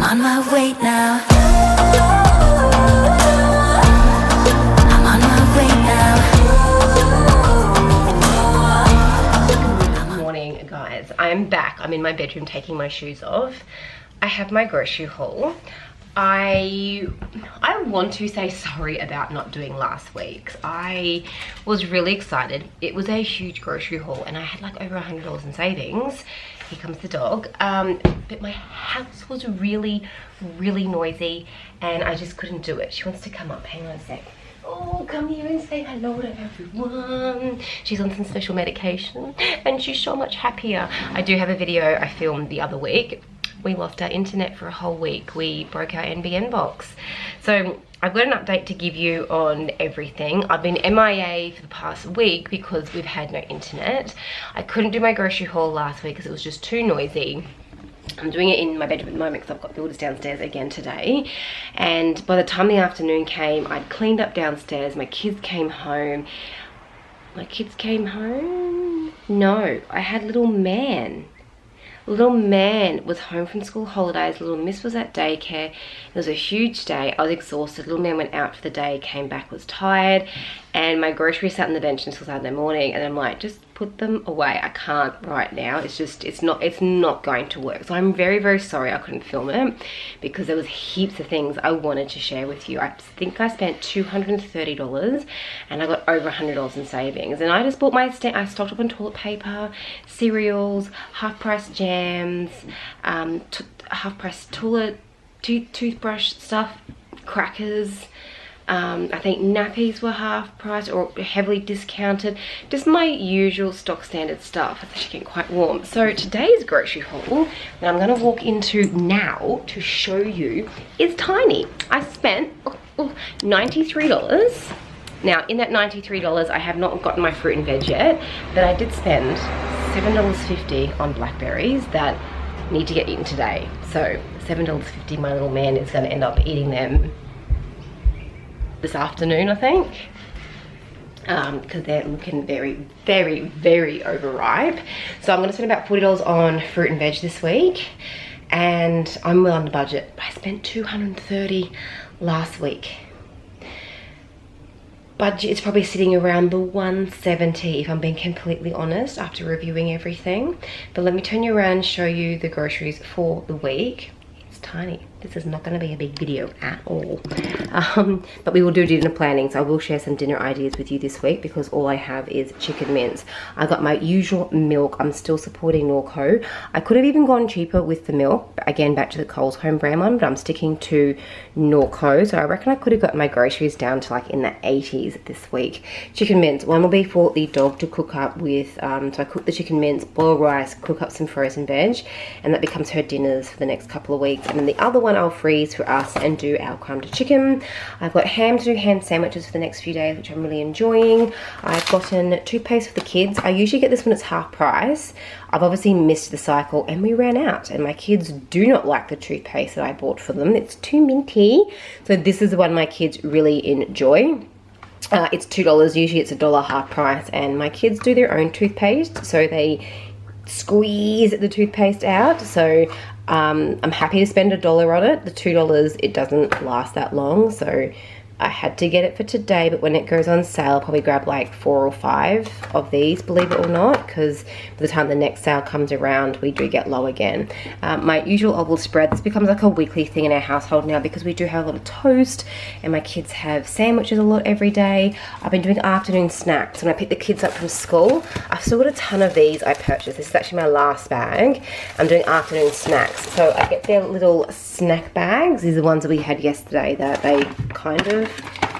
I'm on my way now. I'm on my way now. Good morning, guys. I'm back. I'm in my bedroom taking my shoes off. I have my grocery haul. I want to say sorry about not doing last week's. I was really excited. It was a huge grocery haul and I had like over $100 in savings. Here comes the dog. But my house was really noisy and I just couldn't do it. She wants to come up. Hang on a sec. Oh, come here and say hello to everyone. She's on some special medication and she's so much happier. I do have a video I filmed the other week. We lost our internet for a whole week. We broke our NBN box. So I've got an update to give you on everything. I've been MIA for the past week because we've had no internet. I couldn't do my grocery haul last week because it was just too noisy. I'm doing it in my bedroom at the moment because I've got builders downstairs again today. And by the time the afternoon came, I'd cleaned up downstairs. My kids came home. My kids came home? No, I had little man. Little man was home from school holidays. Little miss was at daycare. It was a huge day. I was exhausted. Little man went out for the day, came back, was tired. And my groceries sat on the bench until Saturday morning. And I'm like, just put them away. I can't right now. It's not going to work. So I'm very sorry I couldn't film it because there was heaps of things I wanted to share with you. I think I spent $230 and I got over $100 in savings. And I just bought I stocked up on toilet paper, cereals, half-price jams, half-price toothbrush stuff, crackers. I think nappies were half price or heavily discounted. Just my usual stock standard stuff. It's actually getting quite warm. So today's grocery haul that I'm going to walk into now to show you is tiny. I spent $93. Now in that $93 I have not gotten my fruit and veg yet, but I did spend $7.50 on blackberries that need to get eaten today. So $7.50, my little man is going to end up eating them this afternoon, I think, because they're looking very overripe. So I'm going to spend about $40 on fruit and veg this week, and I'm well under budget. I spent $230 last week. Budget is probably sitting around the $170 if I'm being completely honest after reviewing everything. But let me turn you around and show you the groceries for the week. It's tiny. This is not going to be a big video at all. But we will do dinner planning, so I will share some dinner ideas with you this week because all I have is chicken mince. I got my usual milk. I'm still supporting Norco. I could have even gone cheaper with the milk. Again, back to the Coles home brand one, but I'm sticking to Norco. So I reckon I could have got my groceries down to like in the 80s this week. Chicken mince. One will be for the dog to cook up with. So I cook the chicken mince, boil rice, cook up some frozen veg, and that becomes her dinners for the next couple of weeks. And then the other one I'll freeze for us and do our crumb to chicken. I've got ham to do ham sandwiches for the next few days, which I'm really enjoying. I've gotten toothpaste for the kids. I usually get this when it's half price. I've obviously missed the cycle and we ran out, and my kids do not like the toothpaste that I bought for them. It's too minty. So this is the one my kids really enjoy. It's $2. Usually it's $1 half price, and my kids do their own toothpaste, so they squeeze the toothpaste out. So I'm happy to spend $1 on it. The $2, it doesn't last that long, so I had to get it for today, but when it goes on sale, I'll probably grab like 4 or 5 of these, believe it or not, because by the time the next sale comes around, we do get low again. My usual oval spread, this becomes like a weekly thing in our household now because we do have a lot of toast and my kids have sandwiches a lot every day. I've been doing afternoon snacks. When I pick the kids up from school, I've still got a ton of these I purchased. This is actually my last bag. I'm doing afternoon snacks. So I get their little snack bags. These are the ones that we had yesterday that they kind of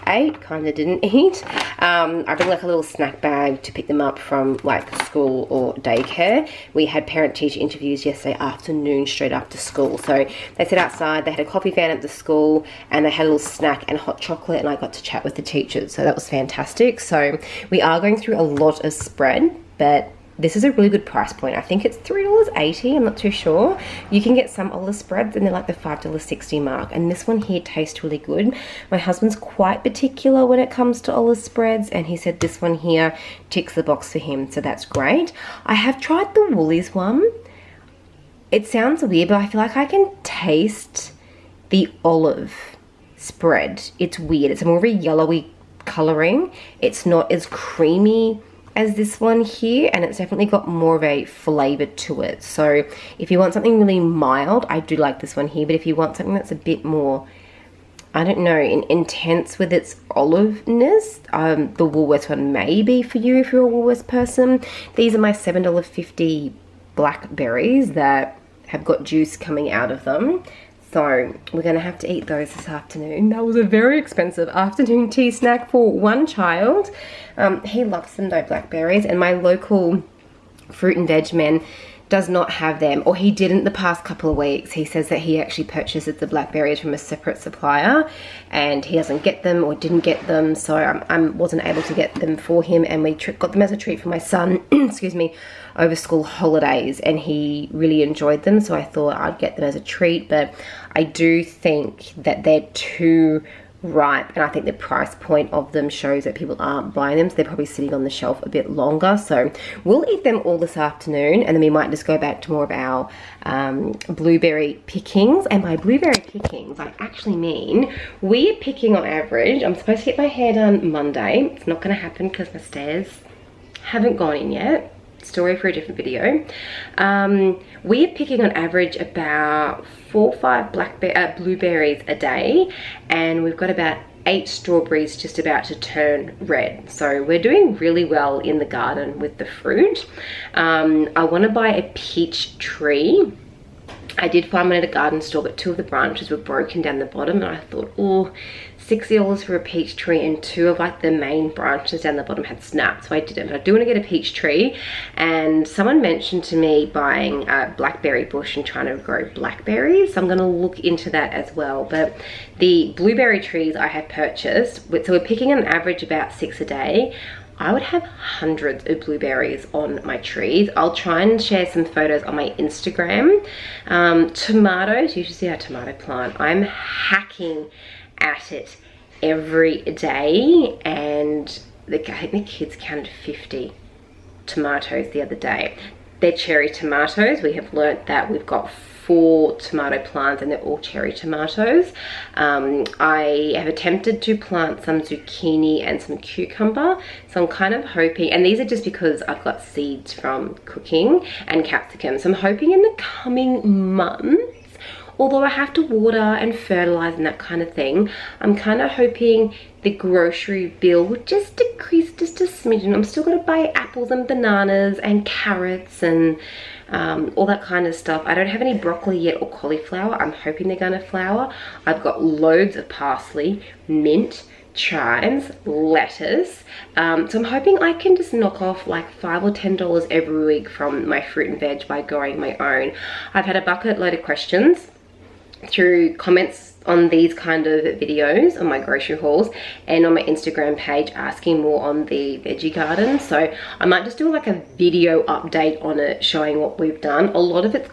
ate, kind of didn't eat. I bring like a little snack bag to pick them up from like school or daycare. We had parent-teacher interviews yesterday afternoon straight after school. So they sat outside, they had a coffee van at the school, and they had a little snack and hot chocolate, and I got to chat with the teachers. So that was fantastic. So we are going through a lot of spread, but this is a really good price point. I think it's $3.80, I'm not too sure. You can get some olive spreads and they're like the $5.60 mark. And this one here tastes really good. My husband's quite particular when it comes to olive spreads, and he said this one here ticks the box for him, so that's great. I have tried the Woolies one. it sounds weird, but I feel like I can taste the olive spread. It's weird. It's more of a yellowy coloring. It's not as creamy as this one here, and it's definitely got more of a flavor to it. So if you want something really mild, I do like this one here, but if you want something that's a bit more, I don't know, intense with its oliveness, the Woolworths one may be for you if you're a Woolworths person. These are my $7.50 Blackberries that have got juice coming out of them. So we're gonna have to eat those this afternoon. That was a very expensive afternoon tea snack for one child. He loves them though, Blackberries, and my local fruit and veg man does not have them, or he didn't the past couple of weeks. He says that he actually purchases the Blackberries from a separate supplier and he doesn't get them or didn't get them, so I wasn't able to get them for him, and we got them as a treat for my son excuse me, over school holidays, and he really enjoyed them, so I thought I'd get them as a treat. But I do think that they're too ripe, and I think the price point of them shows that people aren't buying them, so they're probably sitting on the shelf a bit longer. So we'll eat them all this afternoon, and then we might just go back to more of our blueberry pickings. And by blueberry pickings, I actually mean we're picking on average. I'm supposed to get my hair done Monday. It's not going to happen because my stairs haven't gone in yet. Story for a different video. We're picking on average about 4 or 5 blueberries a day, and we've got about 8 strawberries just about to turn red. So we're doing really well in the garden with the fruit. I want to buy a peach tree. I did find one at a garden store, but 2 of the branches were broken down the bottom, and I thought, oh, $60 for a peach tree, and 2 of like the main branches down the bottom had snapped, so I didn't. I do want to get a peach tree, and someone mentioned to me buying a blackberry bush and trying to grow blackberries, so I'm going to look into that as well. But the blueberry trees I have purchased, so we're picking an average about 6 a day. I would have hundreds of blueberries on my trees. I'll try and share some photos on my Instagram. Tomatoes, you should see our tomato plant. I'm hacking at it every day, and I think the kids counted 50 tomatoes the other day. They're cherry tomatoes. We have learnt that we've got 4 tomato plants and they're all cherry tomatoes. I have attempted to plant some zucchini and some cucumber, so I'm kind of hoping, and these are just because I've got seeds from cooking, and capsicum, so I'm hoping in the coming months, although I have to water and fertilize and that kind of thing, I'm kind of hoping the grocery bill would just decrease just a smidgen. I'm still going to buy apples and bananas and carrots and all that kind of stuff. I don't have any broccoli yet or cauliflower. I'm hoping they're going to flower. I've got loads of parsley, mint, chives, lettuce, so I'm hoping I can just knock off like $5 or $10 every week from my fruit and veg by growing my own. I've had a bucket load of questions through comments on these kind of videos on my grocery hauls and on my Instagram page, asking more on the veggie garden, so I might just do like a video update on it showing what we've done. A lot of it's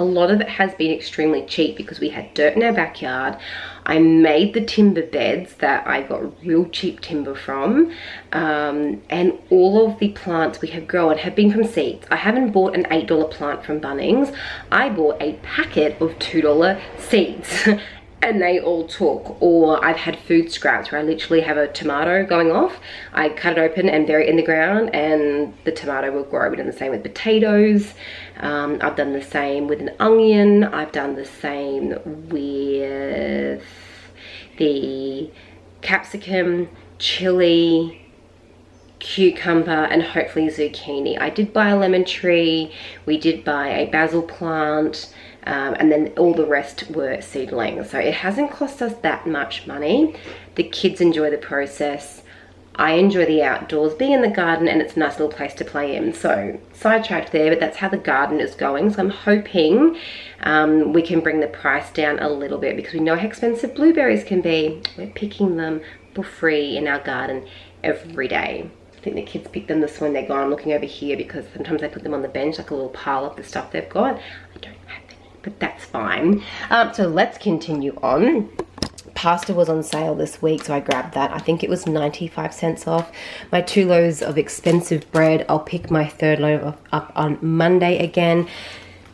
a lot of it has been extremely cheap because we had dirt in our backyard. I made the timber beds that I got real cheap timber from, and all of the plants we have grown have been from seeds. I haven't bought an $8 plant from Bunnings. I bought a packet of $2 seeds and they all took. Or I've had food scraps where I literally have a tomato going off, I cut it open and bury it in the ground and the tomato will grow. We've done the same with potatoes. I've done the same with an onion. I've done the same with the capsicum, chili, cucumber, and hopefully zucchini. I did buy a lemon tree, we did buy a basil plant, and then all the rest were seedlings. So it hasn't cost us that much money. The kids enjoy the process. I enjoy the outdoors, being in the garden, and it's a nice little place to play in. So sidetracked there, but that's how the garden is going. So I'm hoping we can bring the price down a little bit because we know how expensive blueberries can be. We're picking them for free in our garden every day. I think the kids picked them this one. They're gone. I'm looking over here because sometimes I put them on the bench, like a little pile of the stuff they've got. I don't have any, but that's fine. So let's continue on. pasta was on sale this week, so I grabbed that. I think it was 95 cents off. My 2 loaves of expensive bread. I'll pick my 3rd loaf up on Monday again.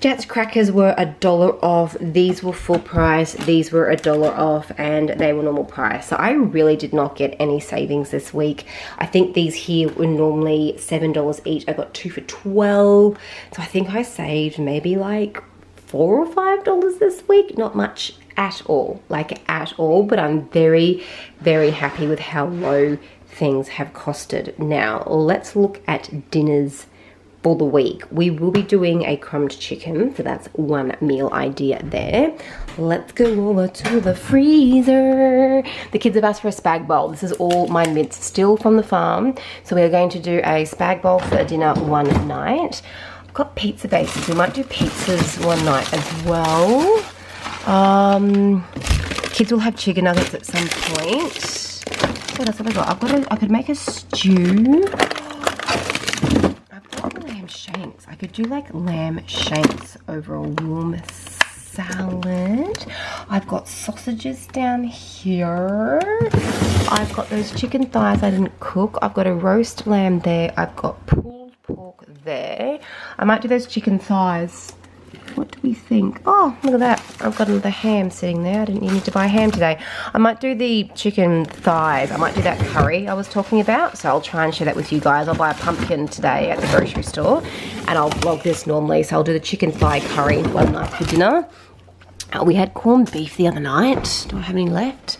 Jats crackers were $1 off. These were full price. These were $1 off, and they were normal price. So I really did not get any savings this week. I think these here were normally $7 each. I got 2 for $12. So I think I saved maybe like $4 or $5 this week. Not much at all, like at all, but I'm very, very happy with how low things have costed. Now let's look at dinners for the week. We will be doing a crumbed chicken, so that's one meal idea there. Let's go over to the freezer. The kids have asked for a spag bowl. This is all my mince still from the farm, so we are going to do a spag bowl for dinner one night. I've got pizza bases. We might do pizzas one night as well. Kids will have chicken nuggets at some point. What else have I got? I could make a stew. Lamb shanks. I could do like lamb shanks over a warm salad. I've got sausages down here. I've got those chicken thighs I didn't cook. I've got a roast lamb there. I've got pulled pork there. I might do those chicken thighs. What do we think? Oh, look at that. I've got another ham sitting there. I didn't need to buy ham today. I might do the chicken thighs. I might do that curry I was talking about. So I'll try and share that with you guys. I'll buy a pumpkin today at the grocery store. And I'll vlog this normally. So I'll do the chicken thigh curry one night for dinner. We had corned beef the other night. Do I have any left?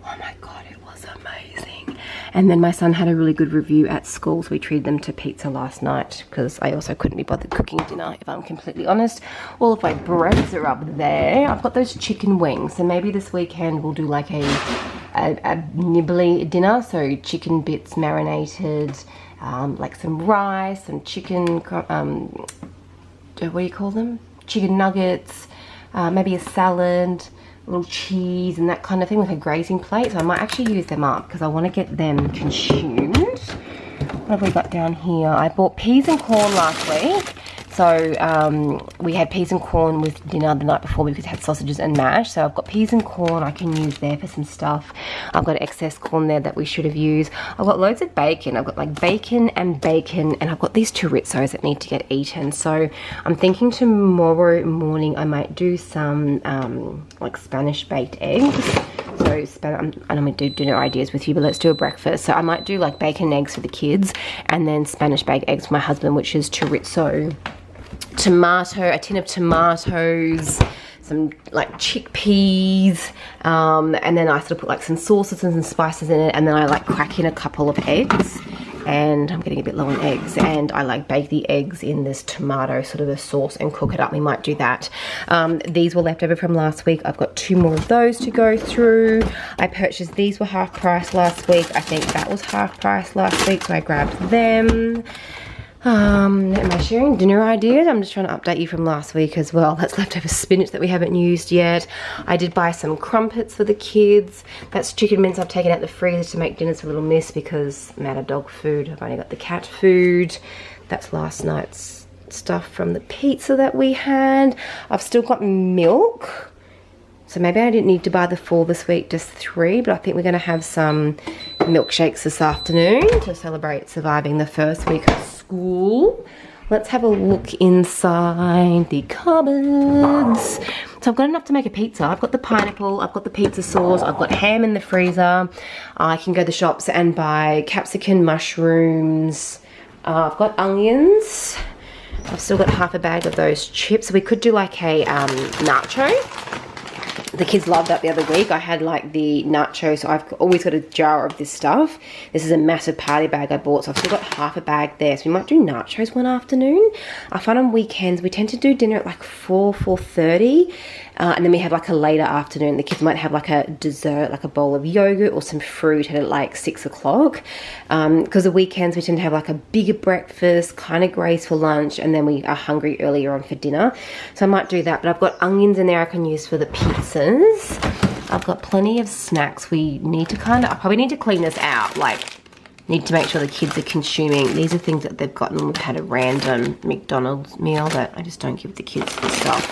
Oh my God, it was amazing. And then my son had a really good review at school, so we treated them to pizza last night because I also couldn't be bothered cooking dinner, if I'm completely honest. All of my breads are up there. I've got those chicken wings, so maybe this weekend we'll do like a nibbly dinner, so chicken bits marinated, like some rice, some chicken, what do you call them? Chicken nuggets, maybe a salad, a little cheese and that kind of thing, like a grazing plate. So I might actually use them up because I want to get them consumed. What have we got down here? I bought peas and corn last week. So we had peas and corn with dinner the night before because we had sausages and mash. So I've got peas and corn I can use there for some stuff. I've got excess corn there that we should have used. I've got loads of bacon. I've got like bacon, and I've got these chorizzos that need to get eaten. So I'm thinking tomorrow morning I might do some like Spanish baked eggs. So I'm going to do dinner ideas with you, but let's do a breakfast. So I might do like bacon and eggs for the kids, and then Spanish baked eggs for my husband, which is chorizo, tomato, a tin of tomatoes, some like chickpeas, and then I sort of put like some sauces and some spices in it, and then I like crack in a couple of eggs. And I'm getting a bit low on eggs, and I like bake the eggs in this tomato sort of a sauce and cook it up. We might do that. These were left over from last week. I've got 2 more of those to go through. I purchased these, were half price last week. I think that was half price last week, so I grabbed them. Am I sharing dinner ideas? I'm just trying to update you from last week as well. That's leftover spinach that we haven't used yet. I did buy some crumpets for the kids. That's chicken mince I've taken out the freezer to make dinners for little miss because I'm out of dog food. I've only got the cat food. That's last night's stuff from the pizza that we had. I've still got milk. So maybe I didn't need to buy the 4 this week, just 3, but I think we're going to have some milkshakes this afternoon to celebrate surviving the first week of school. Let's have a look inside the cupboards. So I've got enough to make a pizza. I've got the pineapple, I've got the pizza sauce, I've got ham in the freezer. I can go to the shops and buy capsicum, mushrooms. I've got onions. I've still got half a bag of those chips. We could do like a nacho. The kids loved that the other week. I had like the nacho, so I've always got a jar of this stuff. This is a massive party bag I bought, so I've still got half a bag there. So we might do nachos one afternoon. I find on weekends we tend to do dinner at like 4:30, and then we have like a later afternoon. The kids might have like a dessert, like a bowl of yogurt or some fruit at like 6 o'clock. Because the weekends we tend to have like a bigger breakfast, kind of graze for lunch, and then we are hungry earlier on for dinner. So I might do that, but I've got onions in there I can use for the pizzas. I've got plenty of snacks. We need to I probably need to clean this out, like need to make sure the kids are consuming. These are things that they've gotten. We've had a random McDonald's meal that I just don't give the kids the stuff.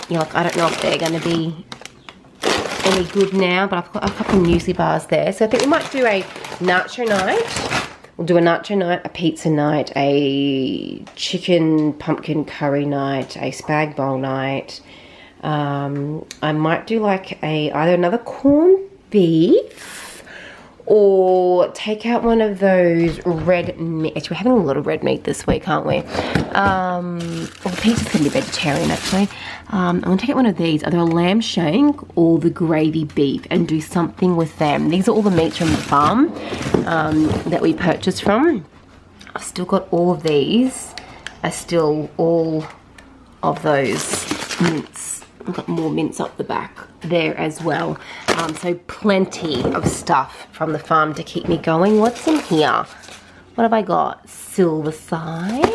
You know, like I don't know if they're going to be any good now, but I've got a couple of muesli bars there. So I think we might do a nacho night. We'll do a nacho night, a pizza night, a chicken pumpkin curry night, a spag bowl night. I might do like either another corned beef or take out one of those red meat. Actually, we're having a lot of red meat this week, aren't we? Well, the pizza's gonna be vegetarian actually. I'm gonna take out one of these, either a lamb shank or the gravy beef, and do something with them. These are all the meats from the farm that we purchased from. I've still got all of these. Are still all of those mince. I've got more mince up the back there as well. So plenty of stuff from the farm to keep me going. What's in here? What have I got? Silver side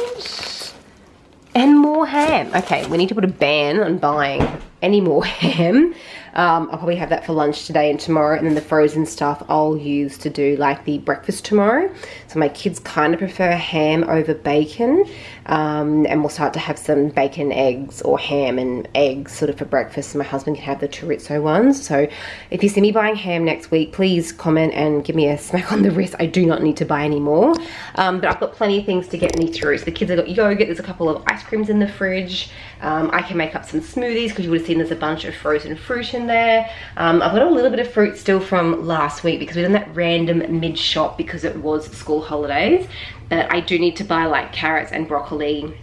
and more ham. Okay, we need to put a ban on buying any more ham. I'll probably have that for lunch today and tomorrow, and then the frozen stuff I'll use to do like the breakfast tomorrow. So my kids kind of prefer ham over bacon, and we'll start to have some bacon eggs or ham and eggs sort of for breakfast, and my husband can have the chorizo ones. So if you see me buying ham next week, please comment and give me a smack on the wrist. I do not need to buy any more, but I've got plenty of things to get me through. So the kids have got yogurt, there's a couple of ice creams in the fridge. I can make up some smoothies because you would have seen there's a bunch of frozen fruit in there. I've got a little bit of fruit still from last week because we done that random mid-shop because it was school holidays. But I do need to buy like carrots and broccoli,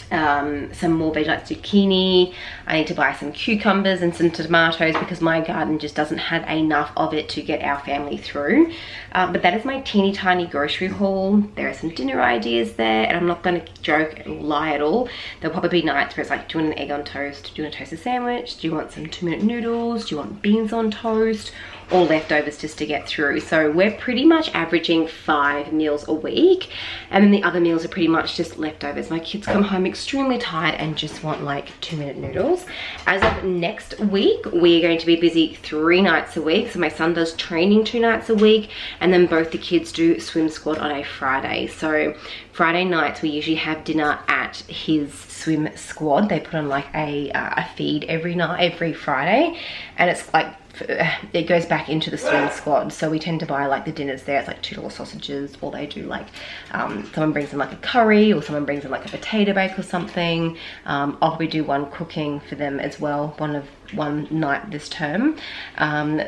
some more veg like zucchini. I need to buy some cucumbers and some tomatoes because my garden just doesn't have enough of it to get our family through. But that is my teeny tiny grocery haul. There are some dinner ideas there, and I'm not going to joke and lie at all. There'll probably be nights where it's like, do you want an egg on toast? Do you want a toasted sandwich? Do you want some 2-minute noodles? Do you want beans on toast? Or leftovers just to get through. So we're pretty much averaging 5 meals a week, and then the other meals are pretty much just leftovers. My kids come home extremely tired and just want like 2-minute noodles. As of next week, we are going to be busy 3 nights a week. So my son does training 2 nights a week, and then both the kids do swim squad on a Friday. So Friday nights we usually have dinner at his swim squad. They put on like a feed every night, every Friday, and it's like it goes back into the swim squad. So we tend to buy like the dinners there. It's like $2 sausages, or they do like someone brings in like a curry, or someone brings in like a potato bake or something. I'll probably do one cooking for them as well, one night this term.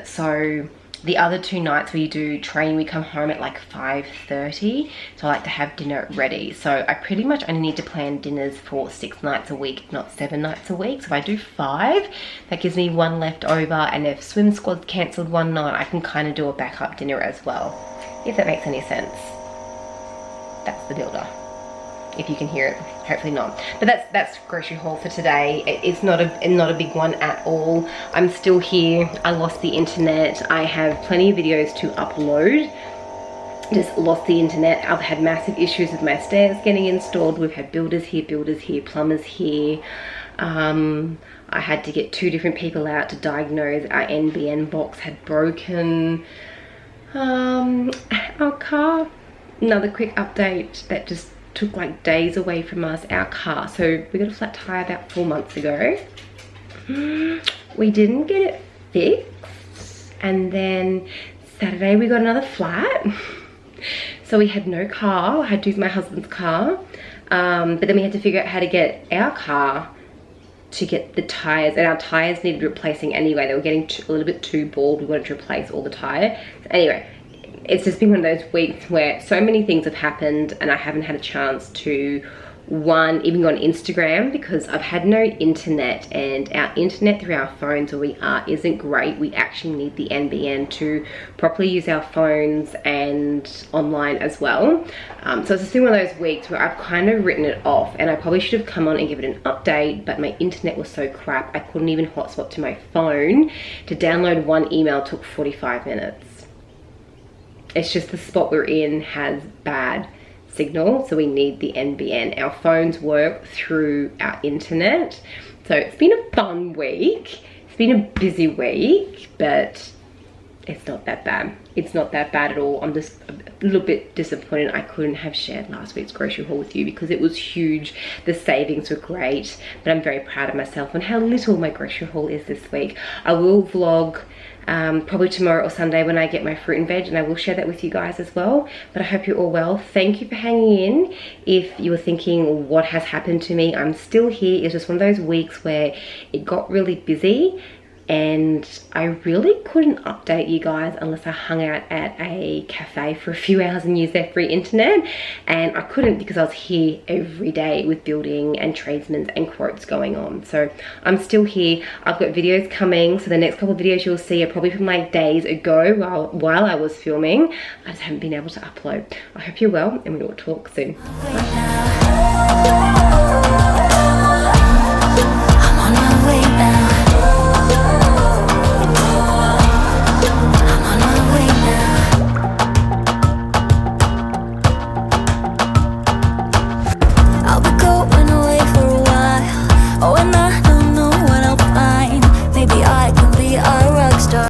So the other 2 nights we do training, we come home at like 5:30, so I like to have dinner ready. So I pretty much only need to plan dinners for 6 nights a week, not 7 nights a week. So if I do 5, that gives me 1 left over, and if swim squad's cancelled one night, I can kind of do a backup dinner as well, if that makes any sense. That's the builder, if you can hear it. Hopefully not. But that's grocery haul for today. It's not a big one at all. I'm still here. I lost the internet. I have plenty of videos to upload. Just lost the internet. I've had massive issues with my stairs getting installed. We've had builders here, plumbers here. I had to get 2 different people out to diagnose our NBN box had broken. Our car, another quick update that just took like days away from us. Our car, so we got a flat tire about 4 months ago. We didn't get it fixed, and then Saturday we got another flat. So we had no car. I had to use my husband's car, but then we had to figure out how to get our car to get the tires, and our tires needed replacing anyway. They were getting a little bit too bald. We wanted to replace all the tire. So anyway, it's just been one of those weeks where so many things have happened, and I haven't had a chance to even go on Instagram because I've had no internet, and our internet through our phones where we are isn't great. We actually need the NBN to properly use our phones and online as well. So it's just been one of those weeks where I've kind of written it off, and I probably should have come on and given it an update, but my internet was so crap I couldn't even hotspot to my phone. To download one email took 45 minutes. It's just the spot we're in has bad signal, so we need the NBN. Our phones work through our internet. So it's been a fun week. It's been a busy week, but it's not that bad. it's not that bad at all. I'm just a little bit disappointed I couldn't have shared last week's grocery haul with you because it was huge. The savings were great, but I'm very proud of myself and how little my grocery haul is this week. I will vlog probably tomorrow or Sunday when I get my fruit and veg, and I will share that with you guys as well. But I hope you're all well. Thank you for hanging in. If you were thinking what has happened to me, I'm still here. It's just one of those weeks where it got really busy and I really couldn't update you guys unless I hung out at a cafe for a few hours and used their free internet, and I couldn't because I was here every day with building and tradesmen and quotes going on. So I'm still here. I've got videos coming, so the next couple of videos you'll see are probably from like days ago while I was filming. I just haven't been able to upload. I hope you're well and we will talk soon. Wait now.